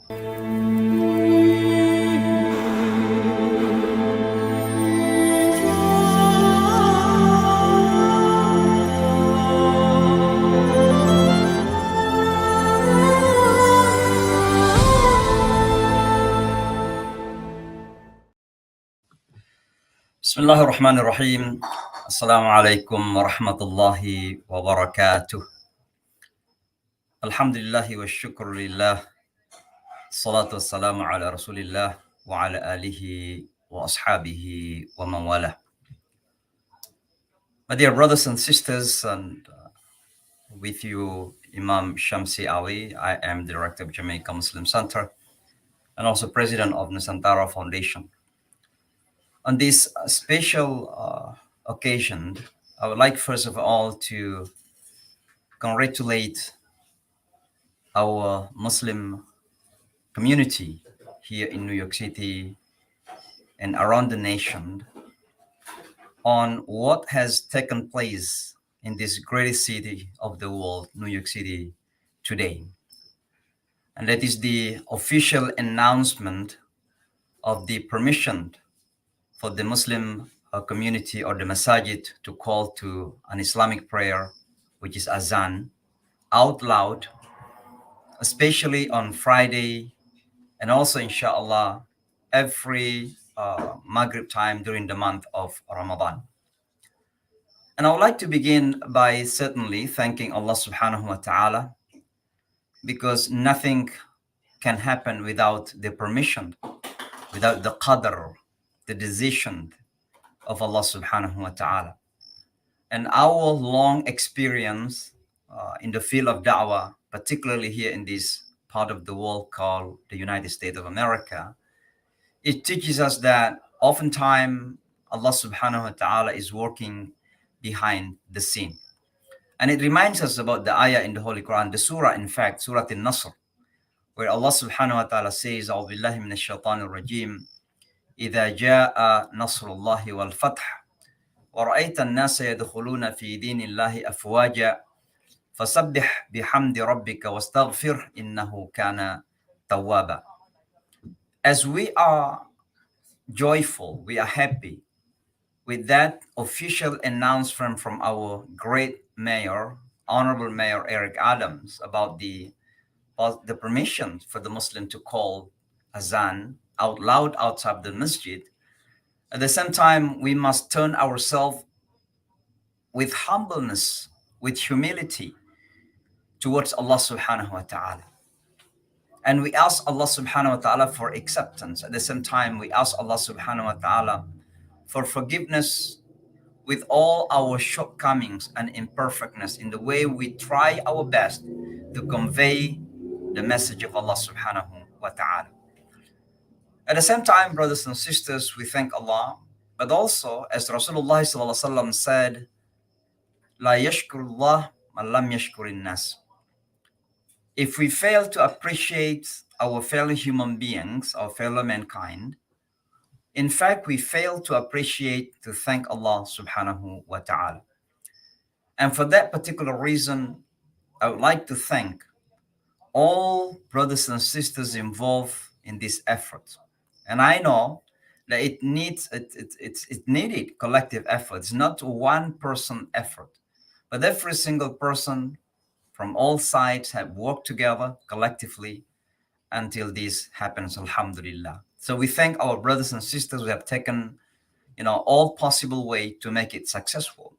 Bismillahir Rahmanir Rahim. Assalamualaikum warahmatullahi wabarakatuh. Alhamdulillahi wa syukurillah. Salatu wassalamu ala Rasulillah wa ala alihi wa ashabihi wa man wala. My dear brothers and sisters, and with you, Imam Shamsi Ali. I am Director of Jamaica Muslim Center and also President of Nusantara Foundation. On this special occasion, I would like first of all to congratulate our Muslim community here in New York City and around the nation on what has taken place in this greatest city of the world, New York City, today. And that is the official announcement of the permission for the Muslim community or the masajid to call to an Islamic prayer, which is Azan, out loud, especially on Friday, and also inshallah every Maghrib time during the month of Ramadan. And I would like to begin by certainly thanking Allah subhanahu wa ta'ala, because nothing can happen without the permission, without the qadr, the decision of Allah subhanahu wa ta'ala. And our long experience in the field of da'wah, particularly here in this part of the world called the United States of America, it teaches us that oftentimes Allah subhanahu wa ta'ala is working behind the scene. And it reminds us about the ayah in the Holy Quran, the surah, in fact, Surah An-Nasr, where Allah subhanahu wa ta'ala says, A'udhu billahi minash shaitanir rajim, إِذَا جَاءَ نَصْرُ اللَّهِ وَالْفَتْحُ وَرَأَيْتَ النَّاسَ يَدْخُلُونَ فِي دِينِ اللَّهِ أَفْوَاجًا فَسَبِّحْ بِحَمْدِ رَبِّكَ وَاسْتَغْفِرْهُ إِنَّهُ كَانَ تَوَّابًا. As we are joyful, we are happy with that official announcement from our great mayor, Honorable Mayor Eric Adams, about the permission for the Muslim to call Azan out loud outside the masjid. At the same time, we must turn ourselves with humbleness, with humility towards Allah subhanahu wa ta'ala. And we ask Allah subhanahu wa ta'ala for acceptance. At the same time, we ask Allah subhanahu wa ta'ala for forgiveness with all our shortcomings and imperfectness in the way we try our best to convey the message of Allah subhanahu wa ta'ala. At the same time, brothers and sisters, we thank Allah, but also, as Rasulullah sallallahu alaihi wasallam said, La yashkurullah man lam yashkurin nas. If we fail to appreciate our fellow human beings, our fellow mankind, in fact, we fail to appreciate, to thank Allah subhanahu wa ta'ala. And for that particular reason, I would like to thank all brothers and sisters involved in this effort. And I know that it needed collective effort. It's not one person effort, but every single person from all sides have worked together collectively until this happens, alhamdulillah. So we thank our brothers and sisters who have taken, all possible way to make it successful.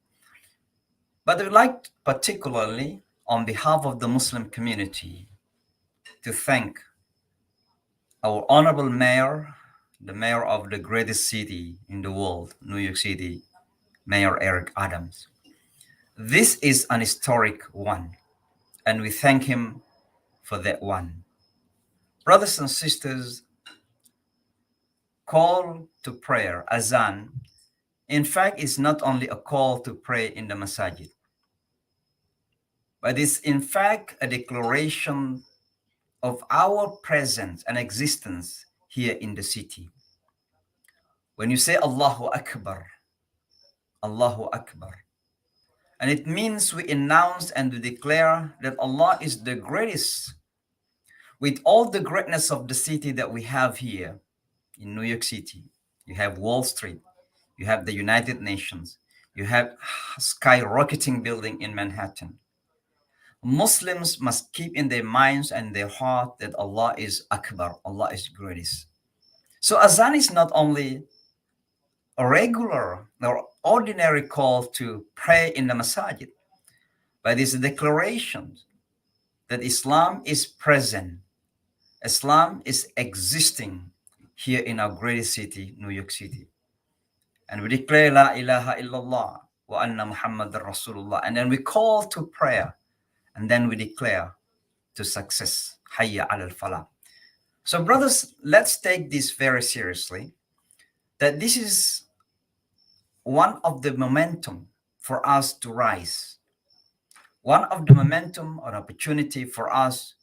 But I would like particularly on behalf of the Muslim community to thank our honorable mayor, the mayor of the greatest city in the world, New York City, Mayor Eric Adams. This is an historic one, and we thank him for that one. Brothers and sisters, call to prayer, Azan, in fact, is not only a call to pray in the masajid, but it's in fact a declaration of our presence and existence here in the city. When you say Allahu Akbar, Allahu Akbar, and it means we announce and we declare that Allah is the greatest. with all the greatness of the city that we have here in New York City, you have Wall Street, you have the United Nations, you have skyrocketing building in Manhattan. Muslims must keep in their minds and their heart that Allah is Akbar, Allah is greatest. So Azan is not only a regular or ordinary call to pray in the masajid, but it's a declaration that Islam is present, Islam is existing here in our greatest city, New York City. And we declare La ilaha illallah wa anna Muhammadan Rasulullah. And then we call to prayer. And then we declare to success. Hayya al falah. So brothers, let's take this very seriously. That this is one of the momentum for us to rise. One of the momentum or opportunity for us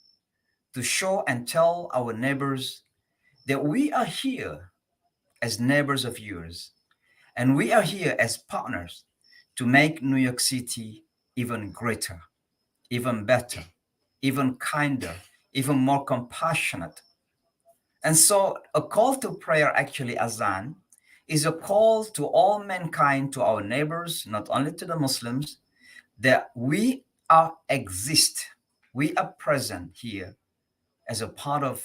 to show and tell our neighbors that we are here as neighbors of yours. And we are here as partners to make New York City even greater, even better, even kinder, even more compassionate. And so a call to prayer, actually, Azan, is a call to all mankind, to our neighbors, not only to the Muslims, that we we are present here as a part of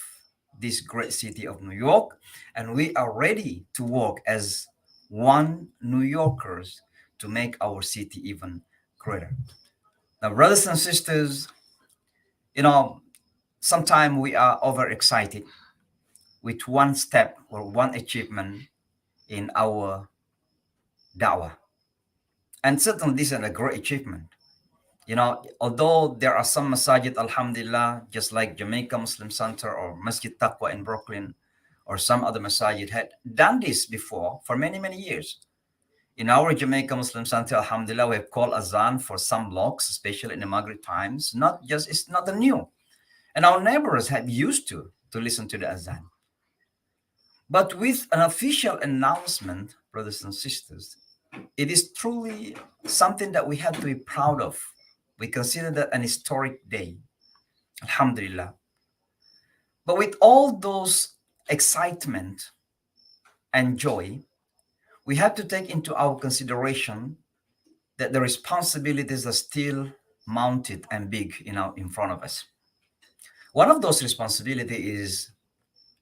this great city of New York, and we are ready to work as one New Yorkers to make our city even greater. Now, brothers and sisters, sometimes we are overexcited with one step or one achievement in our da'wah. And certainly this is a great achievement. Although there are some masajid, alhamdulillah, just like Jamaica Muslim Center or Masjid Taqwa in Brooklyn, or some other masajid had done this before for many, many years. In our Jamaica Muslim Center, alhamdulillah, we have called azan for some blocks, especially in the Maghrib times. It's not new. And our neighbors have used to listen to the azan. But with an official announcement, brothers and sisters, it is truly something that we have to be proud of. We consider that an historic day, alhamdulillah. But with all those excitement and joy, we have to take into our consideration that the responsibilities are still mounted and big in front of us. One of those responsibilities is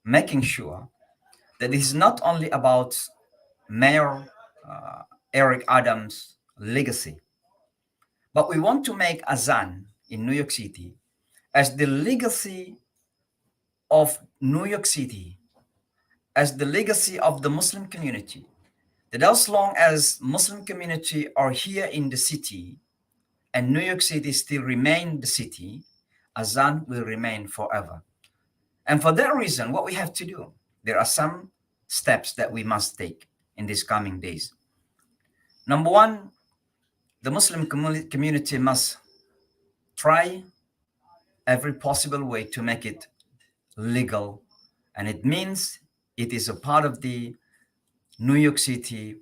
making sure that it is not only about Mayor Eric Adams' legacy, but we want to make Azan in New York City as the legacy of New York City, as the legacy of the Muslim community, that as long as Muslim community are here in the city and New York City still remain the city, Azan will remain forever. And for that reason, what we have to do, there are some steps that we must take in these coming days. Number one, the Muslim community must try every possible way to make it legal. And it means it is a part of the New York City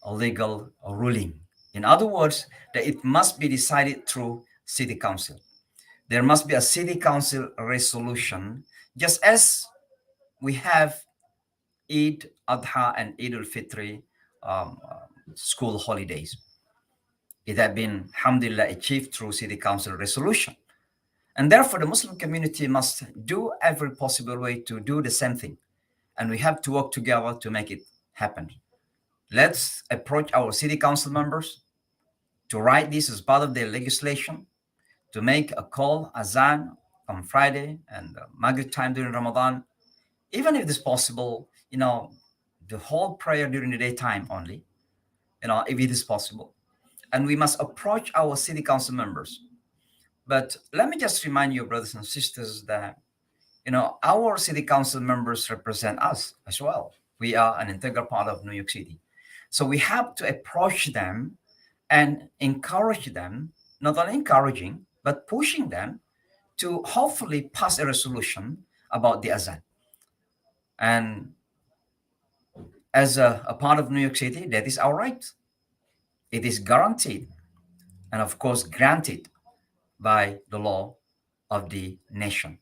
legal ruling. In other words, that it must be decided through city council. There must be a city council resolution, just as we have Eid Adha and Eid al-Fitr school holidays. It had been, alhamdulillah, achieved through city council resolution. And therefore, the Muslim community must do every possible way to do the same thing. And we have to work together to make it happen. Let's approach our city council members to write this as part of their legislation, to make a call, azan, on Friday and Maghrib time during Ramadan. Even if it is possible, the whole prayer during the daytime only, if it is possible. And we must approach our city council members. But let me just remind you, brothers and sisters, that our city council members represent us as well. We are an integral part of New York City. So we have to approach them and encourage them, not only encouraging, but pushing them to hopefully pass a resolution about the azan. And as a part of New York City, that is our right. It is guaranteed and, of course, granted by the law of the nation.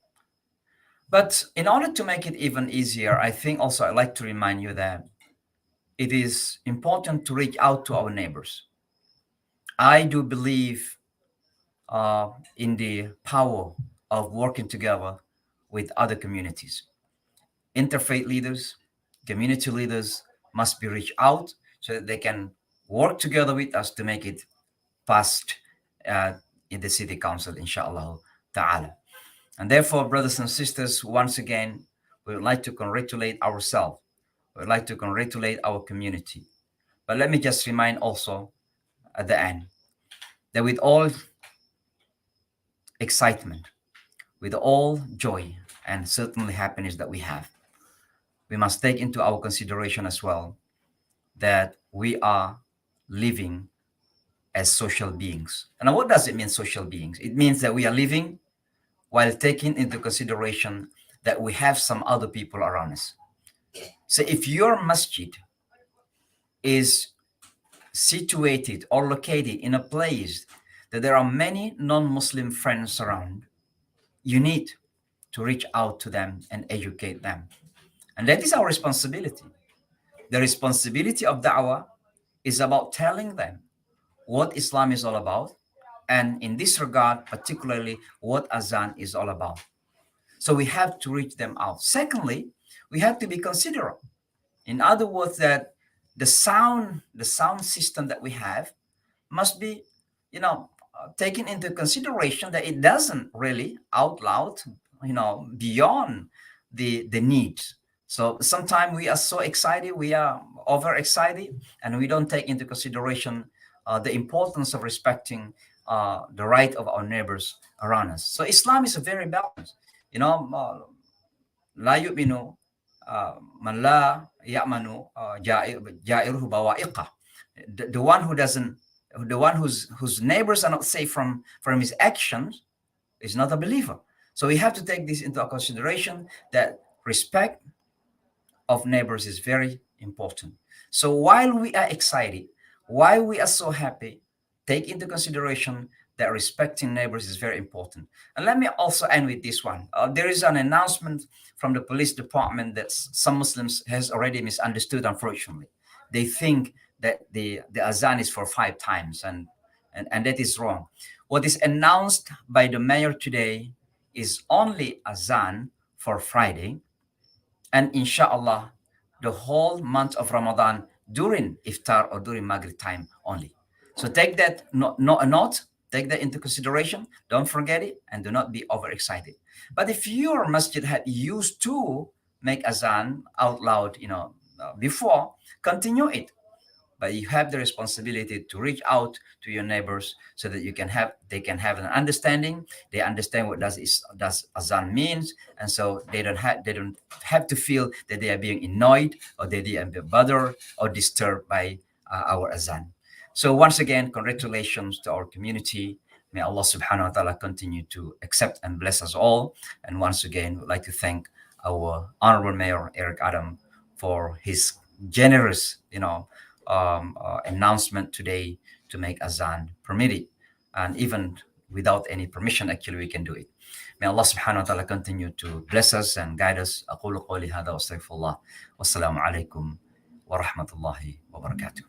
But in order to make it even easier, I think also I'd like to remind you that it is important to reach out to our neighbors. I do believe in the power of working together with other communities. Interfaith leaders, community leaders must be reached out so that they can work together with us to make it passed uh, in the city council, inshallah ta'ala. And therefore, brothers and sisters, once again, we would like to congratulate ourselves. We would like to congratulate our community. But let me just remind also at the end that with all excitement, with all joy, and certainly happiness that we have, we must take into our consideration as well that we are living as social beings. And what does it mean, social beings? It means that we are living while taking into consideration that we have some other people around us. So if your masjid is situated or located in a place that there are many non-Muslim friends around, you need to reach out to them and educate them. And that is our responsibility. The responsibility of da'wah is about telling them what Islam is all about, and in this regard, particularly what Azan is all about. So we have to reach them out. Secondly, we have to be considerate. In other words, that the sound system that we have must be, taken into consideration that it doesn't really out loud, beyond the needs. So sometimes we are so excited, we are overexcited, and we don't take into consideration the importance of respecting the right of our neighbors around us. So Islam is a very balanced. You know, la yu'minu man la ya'manu ja'iruhu bawa'iqah. The one who doesn't, the one whose neighbors are not safe from his actions is not a believer. So we have to take this into consideration, that respect of neighbors is very important. So while we are excited, while we are so happy, take into consideration that respecting neighbors is very important. And let me also end with this one. There is an announcement from the police department that some Muslims has already misunderstood, unfortunately. They think that the azan is for 5 times, and that is wrong. What is announced by the mayor today is only azan for Friday, and inshallah the whole month of Ramadan during iftar or during Maghrib time only. So take that note, take that into consideration. Don't forget it, and do not be overexcited. But if your masjid had used to make azan out loud, before, continue it. But you have the responsibility to reach out to your neighbors so that they can have an understanding. They understand what does azan means, and so they don't have to feel that they are being annoyed or that they are being bothered or disturbed by our azan. So once again, congratulations to our community. May Allah subhanahu wa ta'ala continue to accept and bless us all. And once again, we'd like to thank our Honorable Mayor Eric Adam for his generous, announcement today to make azan permitted. And even without any permission, actually, we can do it. May Allah subhanahu wa ta'ala continue to bless us and guide us. أقول قولي هذا وأستغفر الله والسلام عليكم ورحمة الله وبركاته.